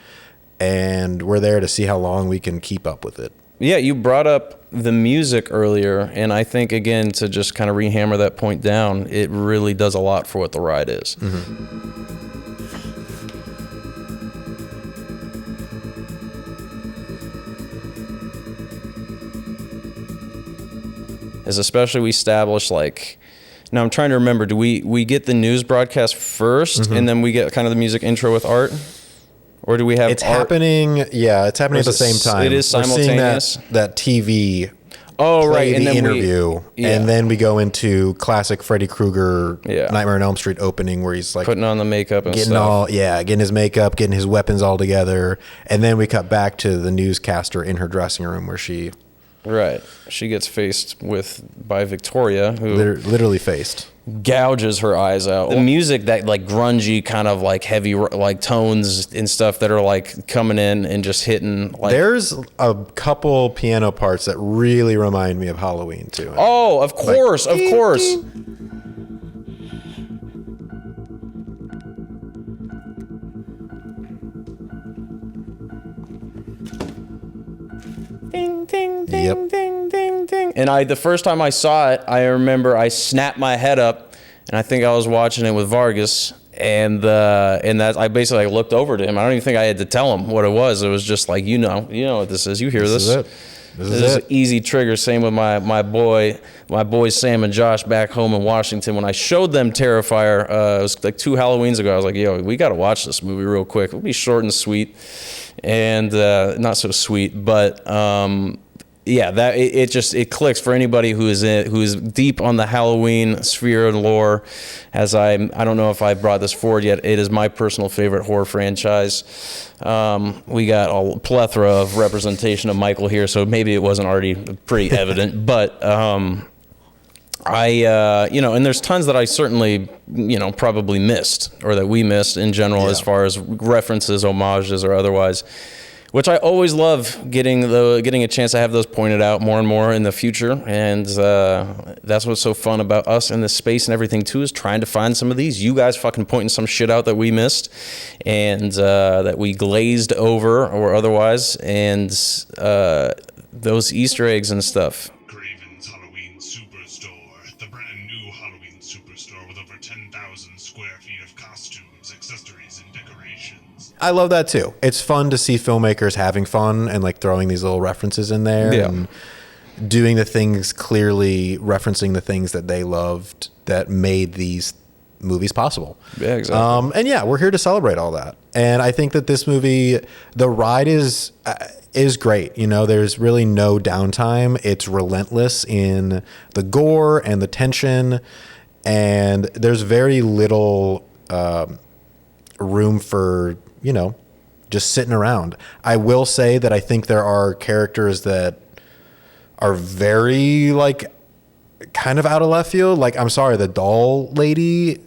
and we're there to see how long we can keep up with it. Yeah, you brought up the music earlier, and I think, again, to just kind of rehammer that point down, it really does a lot for what the ride is. Mm-hmm. Is especially we establish, like, now I'm trying to remember, do we get the news broadcast first and then we get kind of the music intro with art? Or do we have it's happening at the same time. It is simultaneous. We're seeing that TV right, and then interview, and then we go into classic Freddy Krueger Nightmare on Elm Street opening where he's like putting on the makeup and stuff. Getting his makeup, getting his weapons all together, and then we cut back to the newscaster in her dressing room where she gets faced by Victoria, who literally faced gouges her eyes out. The music, that like grungy kind of like heavy like tones and stuff that are like coming in and just hitting. Like, there's a couple piano parts that really remind me of Halloween too. Oh, of course, like, of course. Ding, ding, ding, ding, ding, ding. And the first time I saw it, I remember I snapped my head up, and I think I was watching it with Vargas, and that I basically looked over to him. I don't even think I had to tell him what it was. It was just like, you know what this is. You hear this. This is an easy trigger. Same with my boys Sam and Josh back home in Washington. When I showed them Terrifier, it was like 2 Halloweens ago. I was like, yo, we got to watch this movie real quick. It'll be short and sweet. And not so sweet, but it clicks for anybody who is deep on the Halloween sphere and lore. As I don't know if I brought this forward yet, it is my personal favorite horror franchise. We got a plethora of representation of Michael here, so maybe it wasn't already pretty evident, but and there's tons that I certainly, probably missed, or that we missed in general, as far as references, homages, or otherwise, which I always love getting a chance to have those pointed out more and more in the future. And that's what's so fun about us in this space and everything too, is trying to find some of these. You guys fucking pointing some shit out that we missed and that we glazed over or otherwise, and those Easter eggs and stuff. I love that too. It's fun to see filmmakers having fun and like throwing these little references in there and doing the things clearly referencing the things that they loved that made these movies possible. Yeah, exactly. And we're here to celebrate all that. And I think that this movie, the ride is great. There's really no downtime. It's relentless in the gore and the tension, and there's very little room for just sitting around. I will say that I think there are characters that are very kind of out of left field. Like, I'm sorry, the doll lady,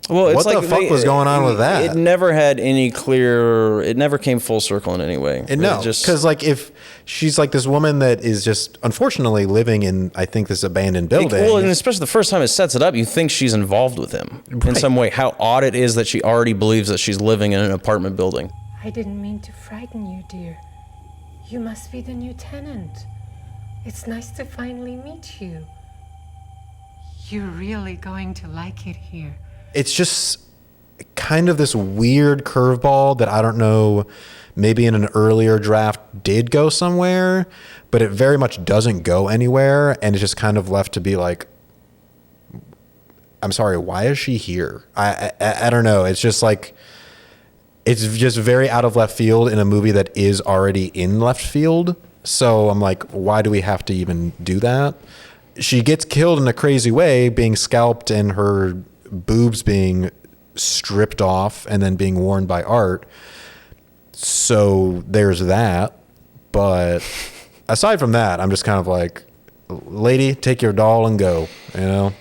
Well, it's what the fuck was going on with that? It never had any clear. It never came full circle in any way. No, because like if she's like this woman that is just unfortunately living in, I think, this abandoned building. Well, and especially the first time it sets it up, you think she's involved with him in some way. How odd it is that she already believes that she's living in an apartment building. I didn't mean to frighten you, dear. You must be the new tenant. It's nice to finally meet you. You're really going to like it here. It's just kind of this weird curveball that I don't know, maybe in an earlier draft did go somewhere, but it very much doesn't go anywhere, and it's just kind of left to be like, I'm sorry, why is she here? I don't know. It's just like, it's just very out of left field in a movie that is already in left field. So I'm like, why do we have to even do that? She gets killed in a crazy way, being scalped and her boobs being stripped off and then being worn by Art. So there's that. But aside from that, I'm just kind of like, lady, take your doll and go, you know?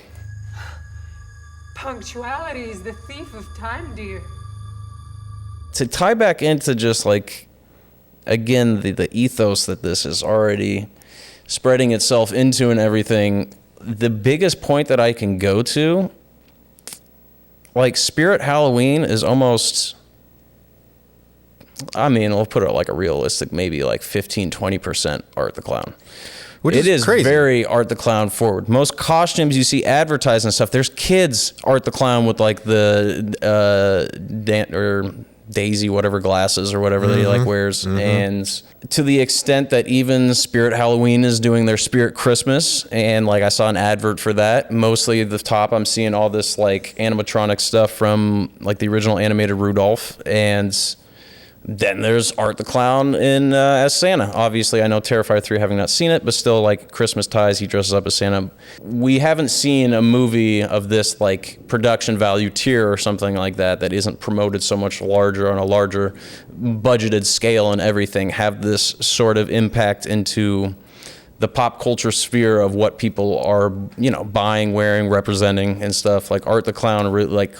Punctuality is the thief of time, dear. To tie back into just like, again, the ethos that this is already spreading itself into and everything, the biggest point that I can go to, like Spirit Halloween is almost, I mean, we'll put it like a realistic, maybe like 15-20% Art the Clown. Which is crazy. Very Art the Clown forward. Most costumes you see advertised and stuff, there's kids Art the Clown with like the Daisy whatever glasses or whatever that he like wears. And to the extent that even Spirit Halloween is doing their Spirit Christmas, and like I saw an advert for that, mostly at the top I'm seeing all this like animatronic stuff from like the original animated Rudolph, and then there's Art the Clown in as Santa. Obviously, I know Terrifier 3, having not seen it, but still, like, Christmas ties, he dresses up as Santa. We haven't seen a movie of this, like, production value tier or something like that that isn't promoted so much larger on a larger budgeted scale and everything, have this sort of impact into the pop culture sphere of what people are, you know, buying, wearing, representing and stuff. Like, Art the Clown, like,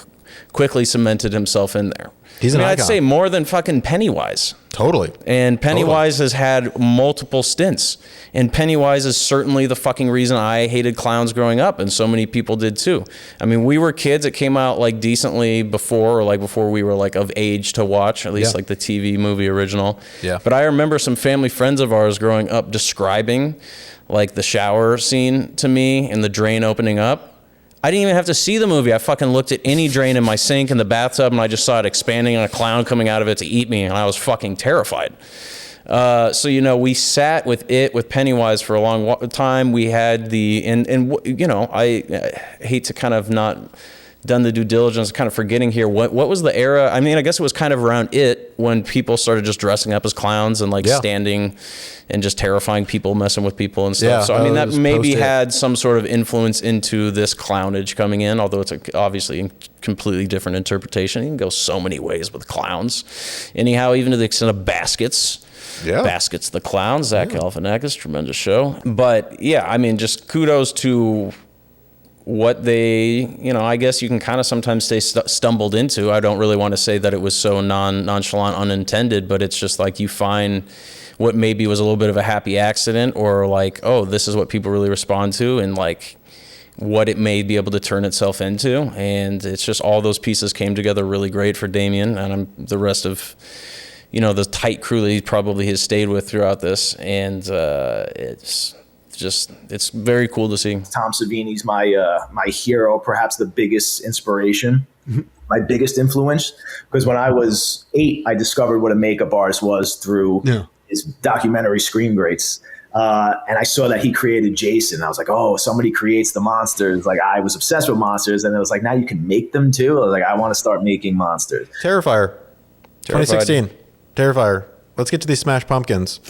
quickly cemented himself in there. He's an icon. I'd say more than fucking Pennywise. Totally. And Pennywise has had multiple stints. And Pennywise is certainly the fucking reason I hated clowns growing up, and so many people did too. I mean, we were kids. It came out like decently before, or like before we were like of age to watch, at least like the TV movie original. Yeah. But I remember some family friends of ours growing up describing like the shower scene to me and the drain opening up. I didn't even have to see the movie. I fucking looked at any drain in my sink in the bathtub, and I just saw it expanding and a clown coming out of it to eat me, and I was fucking terrified. So, you know, we sat with Pennywise for a long time. We had and you know, I hate to kind of not done the due diligence, kind of forgetting here, what was the era? I mean, I guess it was kind of around it when people started just dressing up as clowns and like standing and just terrifying people, messing with people and stuff. Yeah, so I mean, that maybe had some sort of influence into this clownage coming in, although it's obviously a completely different interpretation. You can go so many ways with clowns. Anyhow, even to the extent of Baskets. Yeah. Baskets the Clown, Zach Galifianakis, tremendous show. But yeah, I mean, just kudos to what they, you know, I guess you can kind of sometimes say stumbled into. I don't really want to say that it was so nonchalant, unintended, but it's just like you find what maybe was a little bit of a happy accident, or like, oh, this is what people really respond to, and like what it may be able to turn itself into. And it's just all those pieces came together really great for Damien and the rest of, you know, the tight crew that he probably has stayed with throughout this. And it's very cool to see. Tom Savini's my hero, perhaps the biggest inspiration, my biggest influence. Because when I was 8, I discovered what a makeup artist was through his documentary Scream Greats. And I saw that he created Jason. I was like, oh, somebody creates the monsters. Like, I was obsessed with monsters. And it was like, now you can make them too. I was like, I want to start making monsters. Terrifier. 2016. Terrifier. Let's get to these Smash Pumpkins.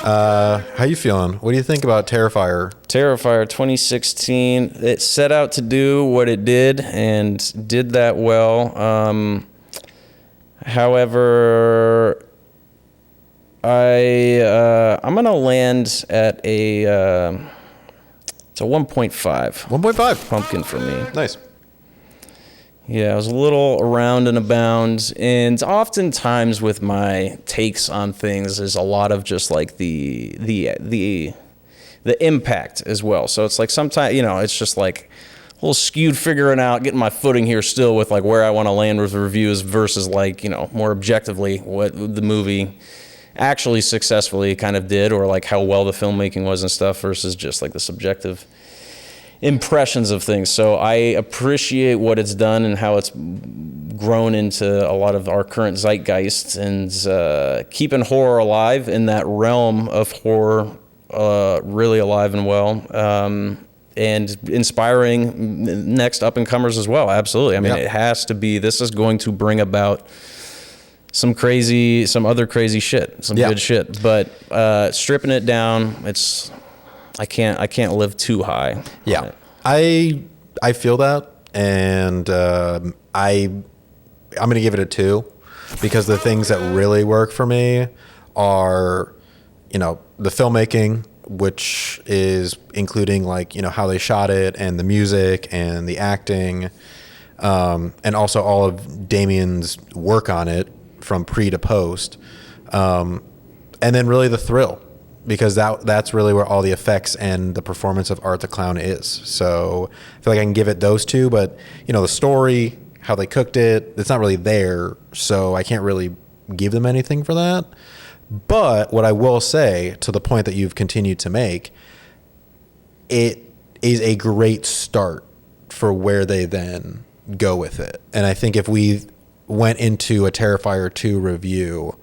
How you feeling? What do you think about Terrifier? Terrifier 2016. It set out to do what it did and did that well. However, I'm gonna land at it's a 1.5. 1.5 pumpkin for me. Nice. Yeah, I was a little around and abound, and oftentimes with my takes on things is a lot of just like the impact as well. So it's like sometimes, it's just like a little skewed figuring out, getting my footing here still with like where I want to land with reviews versus like, more objectively what the movie actually successfully kind of did, or like how well the filmmaking was and stuff versus just like the subjective impressions of things. So I appreciate what it's done and how it's grown into a lot of our current zeitgeist, and keeping horror alive in that realm of horror really alive and well, and inspiring next up and comers as well. Absolutely. I mean, It has to be. This is going to bring about some other crazy shit, some good shit. But stripping it down, I can't live too high. Yeah, I feel that, and I'm gonna give it a 2, because the things that really work for me are, the filmmaking, which is including like how they shot it, and the music and the acting, and also all of Damien's work on it from pre to post, and then really the thrill. Because that's really where all the effects and the performance of Art the Clown is. So I feel like I can give it those 2, but the story, how they cooked it, it's not really there, so I can't really give them anything for that. But what I will say, to the point that you've continued to make, it is a great start for where they then go with it. And I think if we went into a Terrifier 2 review,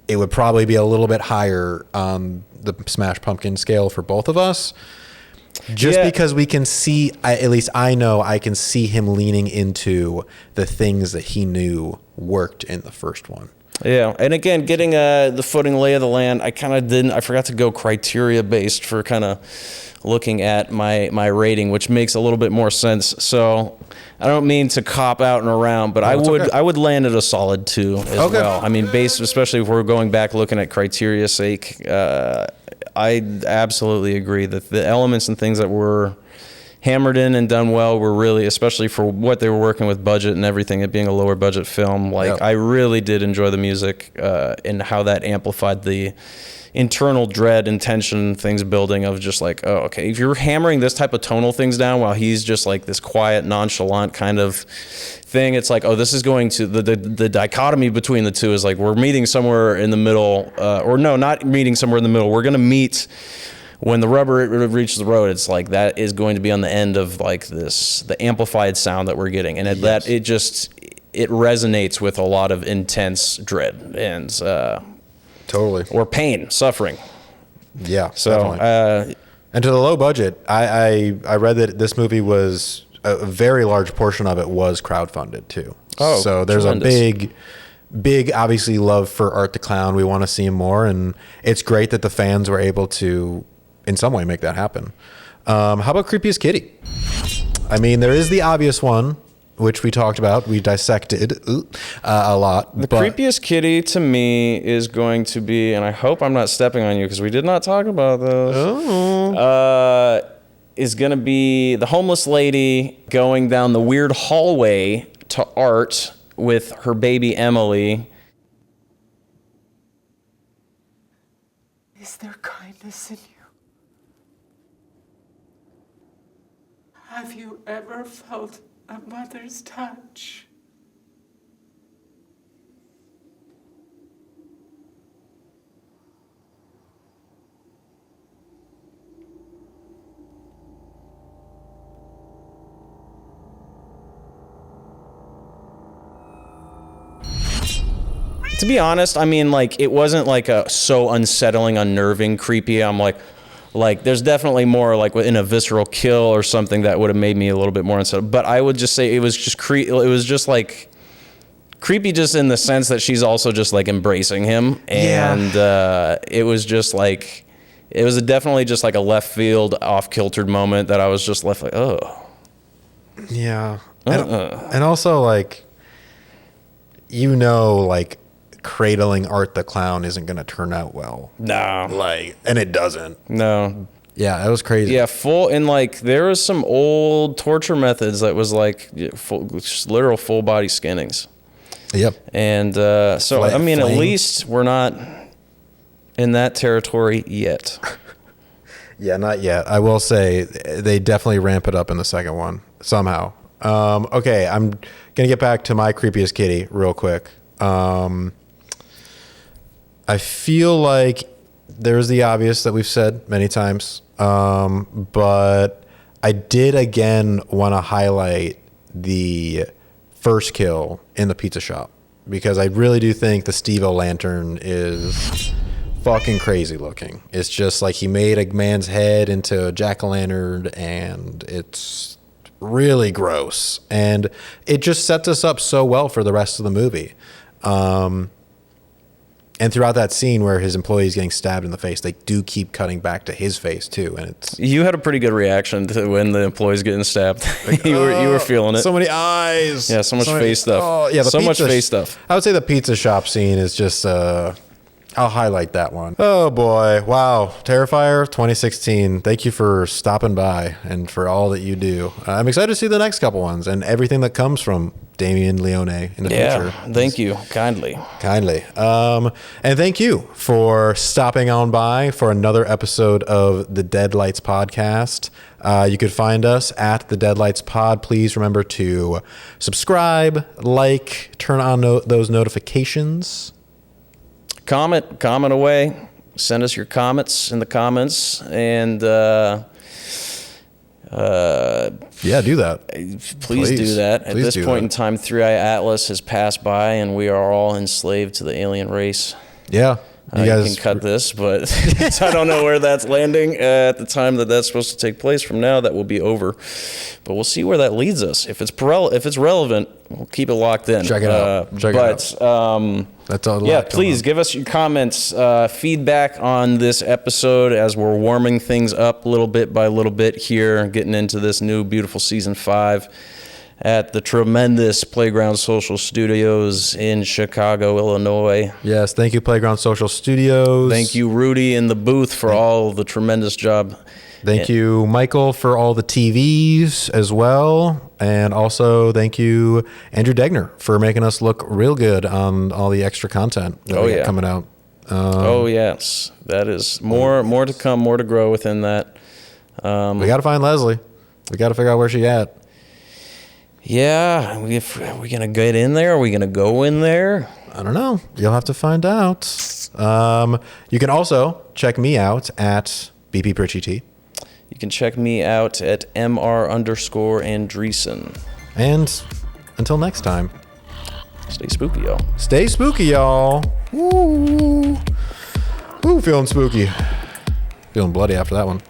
it would probably be a little bit higher on the Smash Pumpkin scale for both of us. Just because we can see, at least I know I can see him leaning into the things that he knew worked in the first one. Yeah, and again, getting the footing, lay of the land, I forgot to go criteria based for kind of looking at my rating, which makes a little bit more sense. So I don't mean to cop out and around, but I would land at a solid 2 as well. I mean, especially if we're going back looking at criteria sake, I absolutely agree that the elements and things that were hammered in and done well were really, especially for what they were working with budget and everything, it being a lower budget film, I really did enjoy the music and how that amplified the internal dread and tension things building of just like, oh, okay, if you're hammering this type of tonal things down while he's just like this quiet, nonchalant kind of thing, it's like, oh, this is going to, the dichotomy between the two is like, we're meeting somewhere in the middle, or no, not meeting somewhere in the middle. We're going to meet when the rubber reaches the road. It's like, that is going to be on the end of like the amplified sound that we're getting. And it resonates with a lot of intense dread and, totally. Or pain, suffering. Yeah. So, and to the low budget, I read that this movie was a very large portion of it was crowdfunded too. Oh, so there's tremendous. a big, obviously love for Art the Clown. We want to see him more, and it's great that the fans were able to, in some way, make that happen. How about Creepiest Kitty? I mean, there is the obvious one, which we talked about, we dissected a lot. The Creepiest Kitty to me is going to be, and I hope I'm not stepping on you because we did not talk about those, is going to be the homeless lady going down the weird hallway to Art with her baby Emily. Is there kindness in you? Have you ever felt a mother's touch? To be honest, I mean, like, it wasn't like a so unsettling, unnerving, creepy. I'm like there's definitely more like in a visceral kill or something that would have made me a little bit more unsettled. But I would just say it was just it was just like creepy, just in the sense that she's also just like embracing him, and it was just like, it was definitely just like a left field, off kiltered moment that I was just left like, oh, yeah, and also like, like, cradling Art the Clown isn't going to turn out well. No. And it doesn't. No. Yeah, that was crazy. Yeah, and like there was some old torture methods that was like just literal full body skinnings. Yep. And so I mean, at least we're not in that territory yet. Yeah, not yet. I will say they definitely ramp it up in the second one somehow. Okay, I'm gonna get back to my creepiest kitty real quick. I feel like there's the obvious that we've said many times, but I did again want to highlight the first kill in the pizza shop because I really do think the Steve-O lantern is fucking crazy looking. It's just like he made a man's head into a jack-o'-lantern, and it's really gross. And it just sets us up so well for the rest of the movie. And throughout that scene where his employee is getting stabbed in the face, they do keep cutting back to his face too, and it's. You had a pretty good reaction to when the employee's getting stabbed. you were feeling it. So many eyes. Yeah, so much face stuff. Oh yeah, so much face stuff. I would say the pizza shop scene is just. I'll highlight that one. Oh boy, wow, Terrifier 2016. Thank you for stopping by and for all that you do. I'm excited to see the next couple ones and everything that comes from Damien Leone in the future. Thank you, kindly. And thank you for stopping on by for another episode of the Deadlights Podcast. You could find us at the Deadlights Pod. Please remember to subscribe, like, turn on those notifications. Comment away. Send us your comments in the comments, and yeah, do that. Please do that. At this point in time, 3-Eye Atlas has passed by, and we are all enslaved to the alien race. Yeah. You can cut this, but I don't know where that's landing at the time that that's supposed to take place. From now, that will be over. But we'll see where that leads us. If it's relevant, we'll keep it locked in. Check it out. That's all. Yeah, please give us your comments, feedback on this episode as we're warming things up little bit by little bit here, getting into this new beautiful season 5. At the tremendous Playground Social Studios in Chicago, Illinois. Yes, thank you, Playground Social Studios. Thank you, Rudy, in the booth for all the tremendous job. Thank you, Michael, for all the TVs as well. And also thank you, Andrew Degner, for making us look real good on all the extra content that we got coming out. Oh, yes. That is more to come, more to grow within that. We got to find Leslie. We got to figure out where she's at. Yeah, are we going to get in there? Are we going to go in there? I don't know. You'll have to find out. You can also check me out at BP Pritchie T. You can check me out at MR_Andreessen. And until next time, stay spooky, y'all. Stay spooky, y'all. Woo. Woo, feeling spooky. Feeling bloody after that one.